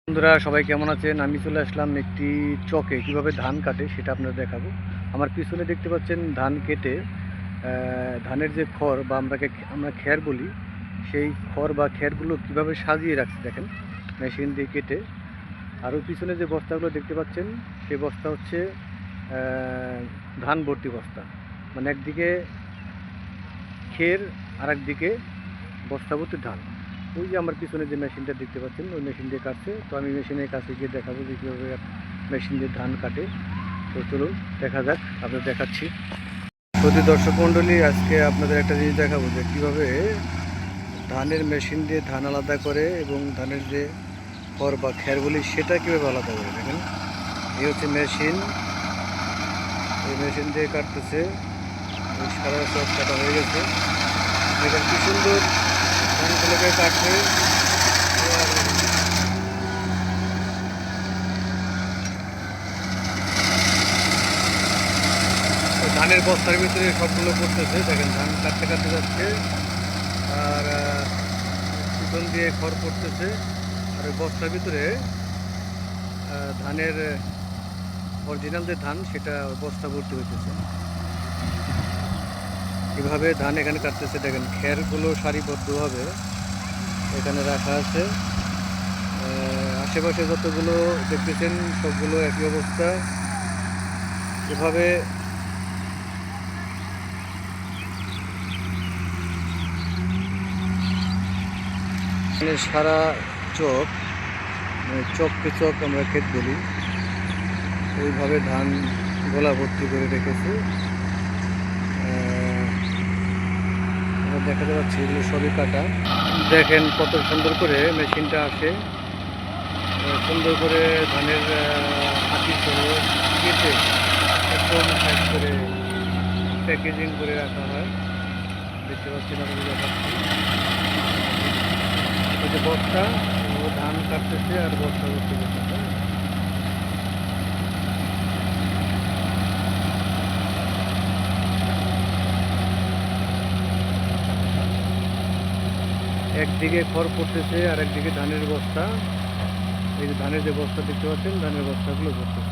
বন্ধুরা সবাই কেমন আছেন? আমি চলে আসলাম একটি চকে কিভাবে ধান কাটে সেটা আপনাদের দেখাবো। আমার পিছনে দেখতে পাচ্ছেন ধান কেটে ধানের যে খড় বা আমরা খ্যার বলি, সেই খড় বা খ্যারগুলো কিভাবে সাজিয়ে রাখছে দেখেন মেশিন দিয়ে কেটে। আরও পিছনে যে বস্তাগুলো দেখতে পাচ্ছেন সেই বস্তা হচ্ছে ধান ভর্তি বস্তা, মানে একদিকে খের আর একদিকে বস্তা ভর্তি ধান। ওই যে আমার পিছনে যে মেশিনটা দেখতে পাচ্ছেন ওই মেশিন দিয়ে কাটছে। তো আমি মেশিনের কাছে গিয়ে দেখাবো যে কীভাবে মেশিন দিয়ে ধান কাটে। তো চলুন দেখা যাক, আপনাদের দেখাচ্ছি। প্রতি দর্শক মণ্ডলী, আজকে আপনাদের একটা জিনিস দেখাবো যে কীভাবে ধানের মেশিন দিয়ে ধান আলাদা করে এবং ধানের যে খড় বা খ্যার বলি সেটা কীভাবে আলাদা করে। দেখেন এই হচ্ছে মেশিন, এই মেশিন দিয়ে কাটতেছে। সারা সব কাটা হয়ে গেছে। দেখেন কি সুন্দর ধানগুলোকে কাটছে। ধানের বস্তার ভিতরে সবগুলো পড়তেছে। দেখেন ধান কাটতে কাটতে যাচ্ছে আর পিছন দিয়ে খড় পড়তেছে। আর ওই বস্তার ভিতরে ধানের অরিজিনাল যে ধান সেটা বস্তা ভর্তি হইতেছে। এভাবে ধান এখানে কাটতেছে। দেখেন খেরগুলো সারিবদ্ধভাবে এখানে রাখা আছে। আশেপাশে যতগুলো দেখতেছেন সবগুলো একই অবস্থা। এভাবে সারা চক, চককে চক আমরা ক্ষেত বলি, ওইভাবে ধান গোলা ভর্তি করে রেখেছে। দেখা যাচ্ছে এগুলো সবই কাটা। দেখেন কত সুন্দর করে মেশিনটা আসে, সুন্দর করে ধানের আটি সহ কেটে একদম সাইজ করে প্যাকেজিং করে রাখা হয়। দেখতে পাচ্ছি না, দেখাচ্ছি ওই যে বস্তা, ও ধান কাটতেছে আর বস্তা ভর্তি করতেছে। একদিকে খড় পড়তেছে আর একদিকে ধানের বস্তা। এই যে ধানের যে বস্তা দেখতে পাচ্ছেন, ধানের বস্তাগুলো ভরতেছে।